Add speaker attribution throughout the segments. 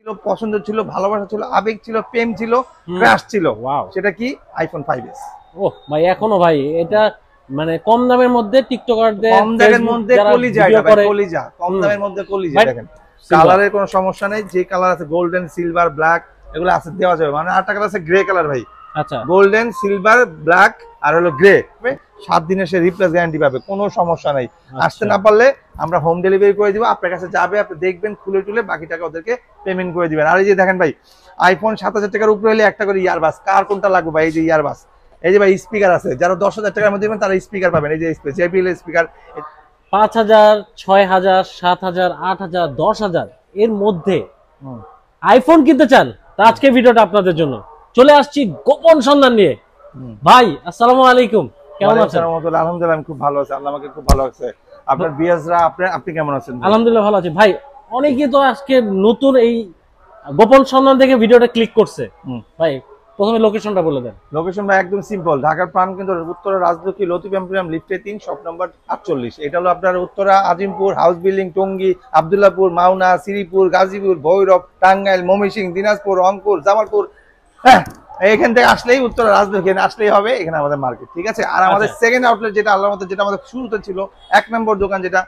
Speaker 1: ছিল, পছন্দ ছিল, ভালোবাসা ছিল, আবেগ ছিল, প্রেম ছিল, ক্রাশ ছিল। সেটা কি? IPhone 5s।
Speaker 2: ওহ ভাই, এখনো ভাই এটা মানে কম দামের মধ্যে টিকটকারদের,
Speaker 1: কম দামের মধ্যে কলিজা, এটা ভাই কলিজা, কম দামের মধ্যে কলিজা। দেখেন কালারের কোনো সমস্যা নেই, যে কালার আছে গোল্ডেন, সিলভার, ব্ল্যাক এগুলো আছে, দেওয়া যাবে। মানে আরেকটা কালার আছে গ্রে কালার ভাই।
Speaker 2: আচ্ছা,
Speaker 1: গোল্ডেন, সিলভার, ব্ল্যাক আর হলো গ্রে। 7 দিনের সে রিপ্লেস গ্যারান্টি পাবে, কোনো সমস্যা নাই। আসতে না পারলে আমরা হোম ডেলিভারি করে দিব, আপনার কাছে যাবে, আপনি দেখবেন, খুলে টুলে বাকি টাকা ওদেরকে পেমেন্ট করে দিবেন। আর এই যে দেখেন ভাই, আইফোন 7000 টাকার উপরে হলে একটা করে ইয়ারবাস। কার কোনটা লাগবে ভাই? এই যে ইয়ারবাস। এই যে ভাই স্পিকার আছে, যারা 10,000 টাকার মধ্যে দিবেন তারা স্পিকার পাবেন। এই যে জেবিএল স্পিকার
Speaker 2: 5000, 6000, 7000, 8000, 10000 এর মধ্যে আইফোন কিনতে চান, তা আজকে ভিডিওটা আপনাদের জন্য। চলে আসছি গোপন সন্ধান নিয়ে। ভাই আসসালামু আলাইকুম, কেমন আছেন?
Speaker 1: আলহামদুলিল্লাহ, আমি খুব ভালো আছি, আল্লাহ আমাকে খুব ভালো আছে। আপনার বিয়াজরা, আপনি কেমন আছেন?
Speaker 2: আলহামদুলিল্লাহ ভালো আছি ভাই। অনেকেই তো আজকে নতুন এই গোপন সন্ধান থেকে ভিডিওটা ক্লিক করছে। ভাই প্রথমে লোকেশনটা বলে দেন।
Speaker 1: লোকেশন ভাই একদম সিম্পল, ঢাকার প্রাণকেন্দ্র উত্তরা রাজলক্ষ্মী লতিফ এম্পোরিয়াম লিফটে 3, শপ নম্বর 48। এটা হলো আপনার উত্তরা আজিমপুর, হাউস বিল্ডিং, টঙ্গী, আব্দুল্লাহপুর, মাওনা, শ্রীপুর, গাজীপুর, ভৈরব, টাঙ্গাইল, ময়মনসিংহ, দিনাজপুর, রংপুর, জামালপুর। হ্যাঁ, এখান থেকে আসলেই উত্তরা রাজলক্ষ্মী আসলেই হবে, এখানে আমাদের মার্কেট। ঠিক আছে। আর আমাদের সেকেন্ড আউটলেট যেটা আল্লাহর মতো, যেটা আমাদের শুরুতে ছিল 1 নম্বর দোকান, যেটা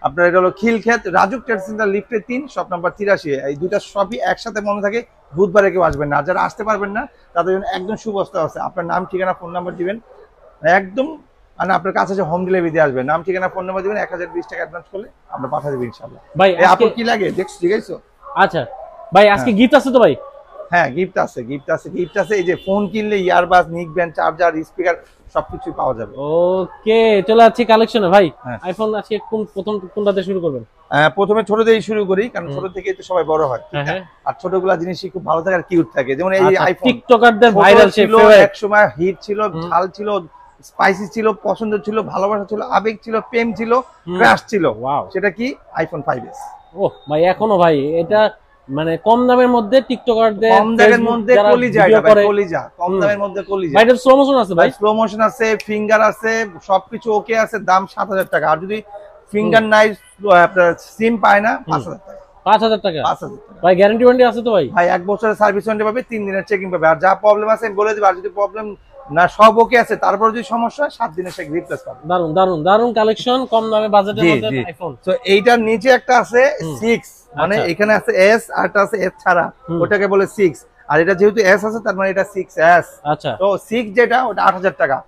Speaker 1: আপনার এটা হলো খিলক্ষেত রাজুক ট্রেড সেন্টার লিফটে 3, শপ নাম্বার 83। এই দুইটা শপই একসাথে মনে থাকে। বুধবারে কেউ আসবেন না, যারা আসতে পারবেন না তাদের জন্য একদম সুব্যবস্থা আছে। আপনার নাম, ঠিকানা, ফোন নাম্বার দিবেন, একদম মানে আপনার কাছে হোম ডেলিভারি দিয়ে আসবে। নাম, ঠিকানা, ফোন নাম্বার দিবেন, 1020 টাকা অ্যাডভান্স করলে আমরা পাঠিয়ে দেব ইনশাআল্লাহ।
Speaker 2: ভাই
Speaker 1: আপনি কি লাগে দেখছ, ঠিক আছে?
Speaker 2: আচ্ছা ভাই, আজকে গিফট আছে তো ভাই?
Speaker 1: হ্যাঁ, গিফট আছে, গিফট আছে। এই যে ফোন কিনলে ইয়ারবাস, নিক ব্যান্ড, চার্জার, স্পিকার সবকিছু পাওয়া যাবে।
Speaker 2: ওকে, চলে আসছি কালেকশনে ভাই। আইফোন আজকে কোনটাতে শুরু করবেন?
Speaker 1: প্রথমে ছোট দিয়ে শুরু করি, কারণ ছোট থেকে তো সবাই বড় হয়। আর ছোটগুলা জিনিসই খুব ভালো থাকে আর কিউট থাকে। যেমন এই আইফোন
Speaker 2: টিকটকারদের ভাইরাল ছিল,
Speaker 1: এক সময় হিট ছিল, ঝাল ছিল, স্পাইসি ছিল, পছন্দ ছিল, ভালোবাসা ছিল, আবেগ ছিল, প্রেম ছিল, ক্রাশ ছিল। সেটা কি? IPhone 5s।
Speaker 2: ওহ ভাই, এখনো ভাই এটা মানে কম দামের মধ্যে টিকটকারদের,
Speaker 1: কম দামের মধ্যে কলিজা, এটা ভাই কলিজা, কম দামের মধ্যে কলিজা।
Speaker 2: ভাই এটা স্লো মোশন আছে ভাই?
Speaker 1: স্লো মোশন আছে, ফিঙ্গার আছে, সবকিছু ওকে আছে। দাম 7000 টাকা। আর যদি ফিঙ্গার নাই, আপনার সিম পায় না, 5000 টাকা।
Speaker 2: 5000 টাকা
Speaker 1: 5000 টাকা
Speaker 2: ভাই। গ্যারান্টি ওয়ারেন্টি আছে তো ভাই?
Speaker 1: ভাই 1 বছরের সার্ভিস ওয়ারেন্টি পাবে, 3 দিনের চেকিং পাবে। আর যা প্রবলেম আছে আমি বলে দিব। আর যদি প্রবলেম না, সব ওকে আছে, তারপর যদি সমস্যা, 7 দিনের চেক রিপ্লেস পাবে।
Speaker 2: দারুন দারুন দারুন কালেকশন, কম দামে বাজেটের মধ্যে আইফোন।
Speaker 1: তো এইটার নিচে একটা আছে 6, মানে এখানে আছে S আর এটা আছে S ছাড়া, ওটাকে বলে 6। আর এটা যেহেতু S আছে, তার মানে এটা 6s।
Speaker 2: আচ্ছা,
Speaker 1: তো 6 যেটা, ওটা 8000 টাকা।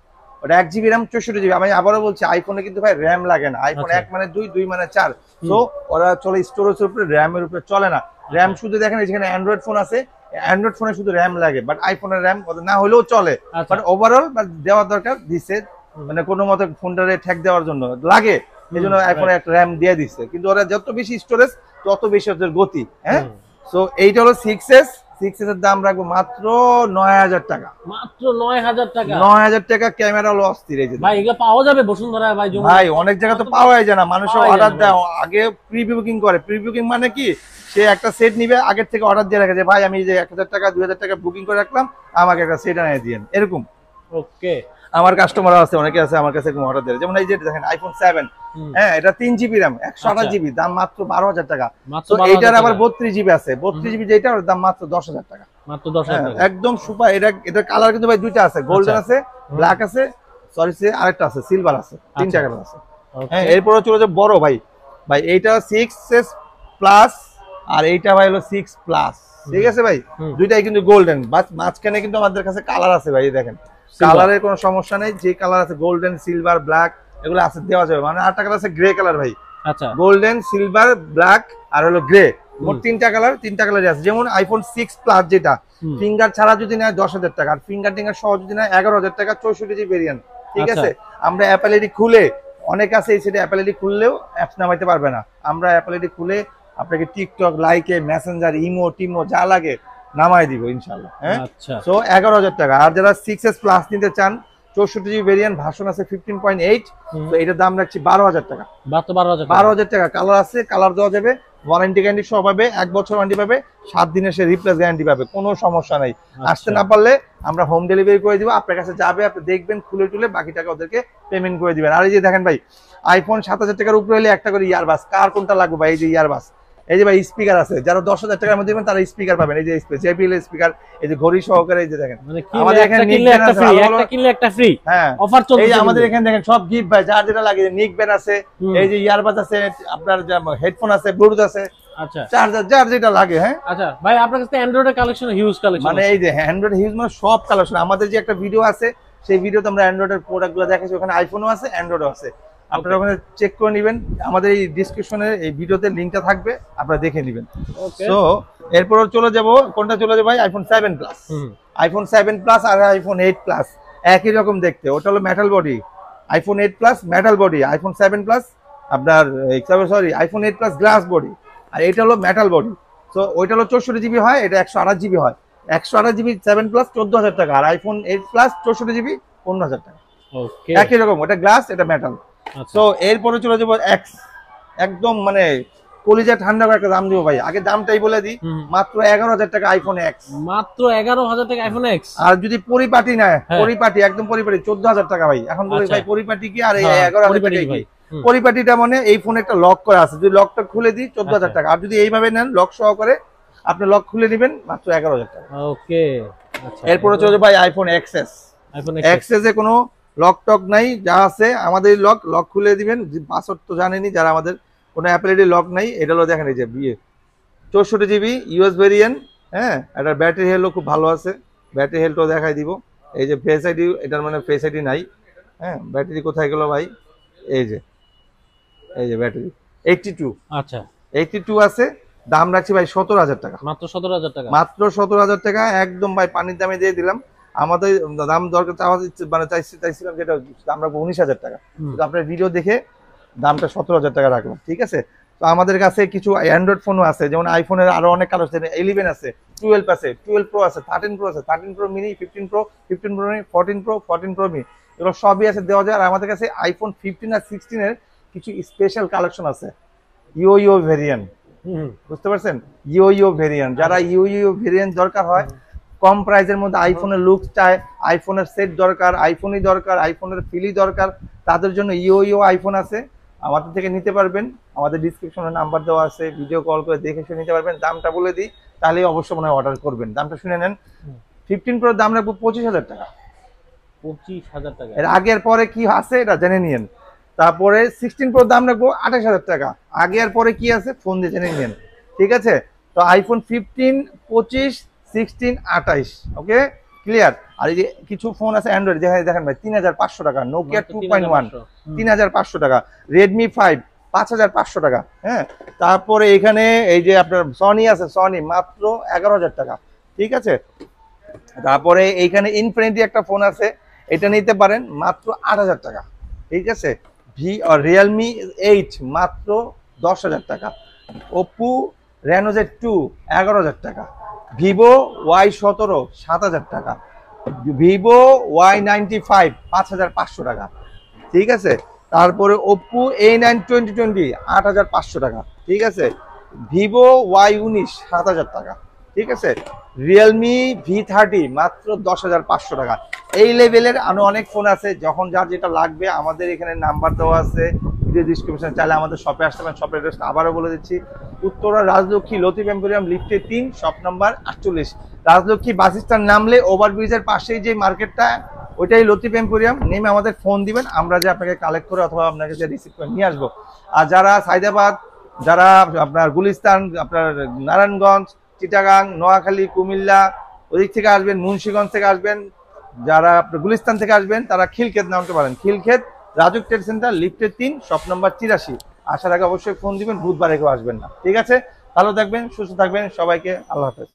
Speaker 1: ওটা 1 জিবি র্যাম, 64 জিবি। আমি আবারও বলছি, আইফোনে কিন্তু ভাই র্যাম লাগে না। আইফোন 1 মানে 2, 2 মানে 4। তো ওরা চলে স্টোরেজের উপরে, র্যামের উপরে চলে না। র্যাম শুধু দেখেন, যেখানে অ্যান্ড্রয়েড ফোন আছে, অ্যান্ড্রয়েড ফোনে শুধু র্যাম লাগে, বাট আইফোনের র্যাম না হলেও চলে। বাট ওভারঅল দেওয়ার দরকার দিচ্ছে, মানে কোনো মতে ফোনটারে ঠেক দেওয়ার জন্য লাগে, এই জন্য আইফোনে একটা র্যাম দিয়ে দিচ্ছে। কিন্তু ওরা যত বেশি স্টোরেজ তত বেশি ওদের গতি। হ্যাঁ, তো এইটা হলো 6s। 6s এর দাম রাখবো মাত্র 9000 টাকা।
Speaker 2: মাত্র 9000 টাকা?
Speaker 1: 9000 টাকা। ক্যামেরা হলো অস্থির। এই যে
Speaker 2: ভাই এগুলো পাওয়া যাবে বসুন্ধরা ভাই?
Speaker 1: ভাই অনেক জায়গা তো পাওয়াই যায় না, মানুষ অর্ডার দেয়, আগে প্রি বুকিং করে। প্রি বুকিং মানে কি? সে একটা সেট নিবে, আগের থেকে অর্ডার দিয়ে রাখে যে ভাই আমি যে 1000 টাকা 2000 টাকা বুকিং করে রাখলাম, আমাকে একটা সেট এনে দিয়েন, এরকম।
Speaker 2: ওকে,
Speaker 1: আমার কাস্টমার আছে, অনেকে আছে আমার কাছে অর্ডার দেয়। যেমন এই যে দেখেন আইফোন 7, হ্যাঁ, এটা 3 জিবি র্যাম, 128 জিবি, দাম মাত্র 12000 টাকা। তো এইটার আবার 32 জিবি আছে, 32 জিবি যেটা, ওর দাম মাত্র 10000 টাকা।
Speaker 2: মাত্র 10000 টাকা,
Speaker 1: একদম সুপার। এটা কালার কিন্তু ভাই দুইটা আছে, গোল্ডেন আছে, ব্ল্যাক আছে, সরি আরেকটা আছে সিলভার আছে, 3টা কালার আছে। হ্যাঁ, এরপরে চলে যে বড় ভাই, এইটা 6s প্লাস, আর এইটা ভাই হলো 6 প্লাস। ঠিক আছে ভাই, দুইটাই কিন্তু গোল্ডেন। বাট মাঝখানে কিন্তু আমাদের কাছে কালার আছে ভাই, দেখেন কালারের কোনো সমস্যা নেই। যে কালার আছে গোল্ডেন, সিলভার, ব্ল্যাক এগুলো আছে, দেওয়া যাবে। মানে আরেকটা কালার আছে গ্রে কালার ভাই। আচ্ছা, গোল্ডেন, সিলভার, ব্ল্যাক আর হলো গ্রে, মোট 3টা কালার, 3টা কালারই আছে। যেমন আইফোন 6 প্লাস যেটা ফিঙ্গার ছাড়া যদি নেয় 10000 টাকা, আর ফিঙ্গার টিঙ্গার সহ যদি নেয় 11000 টাকা, 64 জিবি ভেরিয়েন্ট। ঠিক আছে। আমরা অ্যাপল আইডি খুলে, অনেক আছে এই সেটে অ্যাপল আইডি খুললেও অ্যাপস নামাইতে পারবে না। আমরা অ্যাপল আইডি খুলে আপনাকে টিকটক, লাইকে, মেসেঞ্জার, ইমো টিমো যা লাগে নামাই দিব ইনশাআল্লাহ। হ্যাঁ, তো 11000 টাকা। আর যারা 6s প্লাস নিতে চান, 64 জিবি ভেরিয়েন্ট, ভার্সন আছে 15.8, তো এটার দাম রাখছি 12000 টাকা। মাত্র 12000 টাকা। কালার আছে, কালার দেওয়া যাবে, ওয়ারেন্টি গ্যারান্টি সহ পাবে, 1 বছর ওয়ারেন্টি পাবে, 7 দিনের সে রিপ্লেস গ্যারান্টি পাবে, কোনো সমস্যা নাই। আসতে না পারলে আমরা হোম ডেলিভারি করে দিব, আপনার কাছে যাবে, আপনি দেখবেন, খুলে টুলে বাকি টাকা ওদেরকে পেমেন্ট করে দিবেন। আর এই যে দেখেন ভাই, আইফোন 7000 টাকার উপরে হলে একটা করে ইয়ারবাস। কার কোনটা লাগবে ভাই? এই যে ইয়ারবাস, এই যে ভাই স্পিকার আছে, যারা 10,000 টাকার মধ্যে দিবেন তারা স্পিকার পাবেন। এই যে JBL স্পিকার, এই যে ঘড়ি সহকারে, এই যে দেখেন
Speaker 2: মানে
Speaker 1: আমাদের এখানে
Speaker 2: কিনলে
Speaker 1: নিকবেন
Speaker 2: একটা
Speaker 1: আছে,
Speaker 2: ফ্রি,
Speaker 1: ভালো ভালো।
Speaker 2: একটা কিনলে একটা ফ্রি
Speaker 1: হ্যাঁ
Speaker 2: অফার চলছে।
Speaker 1: এই যে আমাদের এখানে দেখেন সব গিফট ভাই, যার যেটা লাগে, নিকবেন আছে, এই যে ইয়ারবাজ আছে, আপনার হেডফোন আছে, ব্লুটুথ আছে,
Speaker 2: আচ্ছা
Speaker 1: চার্জার, যার যেটা লাগে। হ্যাঁ
Speaker 2: আচ্ছা ভাই, আপনার কাছে অ্যান্ড্রয়েডের কালেকশন হিউজ কালেকশন,
Speaker 1: মানে এই যে অ্যান্ড্রয়েড হিউজ, মানে সব কালেকশন। আমাদের যে একটা ভিডিও আছে, সেই ভিডিওতে আমরা অ্যান্ড্রয়েডের প্রোডাক্টগুলো দেখাচ্ছি, ওখানে আইফোনও আছে, অ্যান্ড্রয়েডও আছে। আপনারা ওখানে চেক করে নেবেন, আমাদের এই ডিসক্রিপশনে এই ভিডিওতে লিংকটা থাকবে, আপনারা দেখে নেবেন। সো এরপর চলে যাব, কোনটা চলে যাবে ভাই? IPhone 7 plus. আইফোন 7 প্লাস আর আইফোন 8 প্লাস একই রকম দেখতে, ওটা হলো metal body. IPhone 8 plus metal body, iPhone 7 plus আপনার sorry iPhone 8 plus glass body, আর এটা হলো মেটাল বডি। সো ওইটা হলো 64 জিবি হয়, এটা 128 জিবি হয়। 128 জিবি 7 প্লাস 14,000 টাকা, আর আইফোন 8 প্লাস 64 জিবি 15,000 টাকা।
Speaker 2: ওকে
Speaker 1: একই রকম, ওটা গ্লাস, এটা মেটাল। সো এরপরে চলে যাবো এক্স, একদম মানে কলিজা ঠান্ডা করে একটা দাম দিব ভাই। আগে দামটাই বলে দিই, মাত্র 11,000 টাকা আইফোন এক্স,
Speaker 2: মাত্র 11,000 টাকা আইফোন এক্স।
Speaker 1: আর যদি পরিপাটি নেয়, পরিপাটি একদম পরিপাটি 14,000 টাকা ভাই। এখন বলি ভাই পরিপাটি কি আর এই 11,000 টাকা কি? পরিপাটিটা মানে এই ফোনে একটা লক করা আছে, যদি লকটা খুলে দিই 14,000 টাকা, আর যদি এইভাবে নেন লক সহ করে, আপনি লক খুলে দিবেন মাত্র 11,000 টাকা।
Speaker 2: ওকে আচ্ছা,
Speaker 1: এরপরে চলে যাবে ভাই আইফোন এক্সএস।
Speaker 2: আইফোন
Speaker 1: এক্সএস এ কোনো লক টক নাই, যা আছে আমাদের লক খুলে দিবেন। পাসওয়ার্ড তো জানেনই যারা, আমাদের কোনো অ্যাপেলের লক নাই। এটা হলো দেখেন, এই যে 64 জিবি ইউএস ভেরিয়েন্ট। হ্যাঁ, এটার ব্যাটারি হেলও খুব ভালো আছে, ব্যাটারি হেলটাও দেখাই দিব। এই যে ফেস আইডি, এটার মানে ফেস আইডি নাই। হ্যাঁ, ব্যাটারি কোথায় গেল ভাই? এই যে ব্যাটারি 82।
Speaker 2: আচ্ছা
Speaker 1: 82 আছে। দাম রাখছি ভাই 17,000 টাকা,
Speaker 2: মাত্র 17,000 টাকা,
Speaker 1: মাত্র 17,000 টাকা, একদম ভাই পানির দামে দিয়ে দিলাম। আমাদের দাম দরকার মানে চাইছিলাম যেটা দাম রাখবো 19,000 টাকা, কিন্তু আপনার ভিডিও দেখে দামটা 17,000 টাকা রাখলাম। ঠিক আছে, তো আমাদের কাছে কিছু অ্যান্ড্রয়েড ফোনও আছে, যেমন আইফোনের আরো অনেক কালার আছে, 11 আছে, 12 আছে, 12 প্রো আছে, 13 প্রো আছে, 13 pro mini, 15 pro, 15 pro mini, 14 pro, 14 pro mini, এগুলো সবই আছে, দেওয়া যায়। আর আমাদের কাছে আইফোন 15 আর 16 এর কিছু স্পেশাল কালেকশন আছে, ইও ভেরিয়েন্ট, বুঝতে পারছেন? ইও ভেরিয়েন্ট, যারা ইও ভেরিয়েন্ট দরকার হয়, কম প্রাইসের মধ্যে আইফোনের লুক চায়, আইফোনের সেট দরকার, আইফোনই দরকার, আইফোনের ফিলি দরকার, তাদের জন্য ইও আইফোন আছে, আমাদের থেকে নিতে পারবেন। আমাদের ডিসক্রিপশনে নাম্বার দেওয়া আছে, ভিডিও কল করে দেখে শুনে নিতে পারবেন। দামটা বলে দিই, তাহলে অবশ্যই মনে হয় অর্ডার করবেন। দামটা শুনে নেন। 15 প্রোর দাম রাখবো 25,000 টাকা।
Speaker 2: 25,000 টাকা।
Speaker 1: এর আগের পরে কি আছে এটা জেনে নিন। তারপরে 16 প্রোর দাম রাখবো 28,000 টাকা। আগে আর পরে কি আছে ফোন দিয়ে জেনে নিন। ঠিক আছে, তো আইফোন 15, 25, 16, 28, ওকে ক্লিয়ার। আর এই যে কিছু ফোন আছে অ্যান্ড্রয়েড, দেখেন ভাই 3,500 টাকা, নোকিয়া 2.1 3,500 টাকা, রেডমি 5 5,500 টাকা। হ্যাঁ, তারপরে এখানে এই যে আপনার সনি আছে, সনি মাত্র 11,000 টাকা। ঠিক আছে, তারপরে এইখানে ইনফিনিটি একটা ফোন আছে, এটা নিতে পারেন মাত্র 8,000 টাকা। ঠিক আছে, রিয়েলমি 8 মাত্র 10,000 টাকা, ওপো রেনো Z2 11,000 টাকা, ভিভো Y17 7,000 টাকা, ভিভো Y95 5,500 টাকা। ঠিক আছে, তারপরে ওপো A9 2020 8,500 টাকা। ঠিক আছে, ভিভো Y19 7,000 টাকা। ঠিক আছে, রিয়েলমি V30 মাত্র 10,500 টাকা। এই লেভেলের আরো অনেক ফোন আছে, যখন যার যেটা লাগবে আমাদের এখানে নাম্বার দেওয়া আছে ভিডিও ডিসক্রিপশন, চাইলে আমাদের শপে আসতে পারেন। শপের অ্যাড্রেসটা আবারও বলে দিচ্ছি, উত্তরা রাজলক্ষ্মী লতিফ এম্পোরিয়াম লিফটে 3, shop number 48। Rajlakshmi bus stand নামলে ওভারব্রিজের পাশেই যে মার্কেটটা, ওইটাই লতিফ এম্পোরিয়াম। নেমে আমাদের ফোন দিবেন, আমরা যে আপনাকে কালেক্ট করে অথবা আপনাকে যে রিসিভ করে নিয়ে আসবো। আর যারা সাইদাবাদ, যারা আপনার গুলিস্তান, আপনার নারায়ণগঞ্জ, চিটাগাং, নোয়াখালী, কুমিল্লা ওদিক থেকে আসবেন, মুন্সিগঞ্জ থেকে আসবেন, যারা আপনার গুলিস্তান থেকে আসবেন, তারা খিলক্ষেত নামতে পারেন। খিলক্ষেত রাজুক ট্রেড সেন্টার লিফটের 3, শপ নাম্বার 83। আসার আগে অবশ্যই ফোন দিবেন, বুধবারে কেউ আসবেন না। ঠিক আছে, ভালো থাকবেন, সুস্থ থাকবেন, সবাইকে আল্লাহ হাফেজ।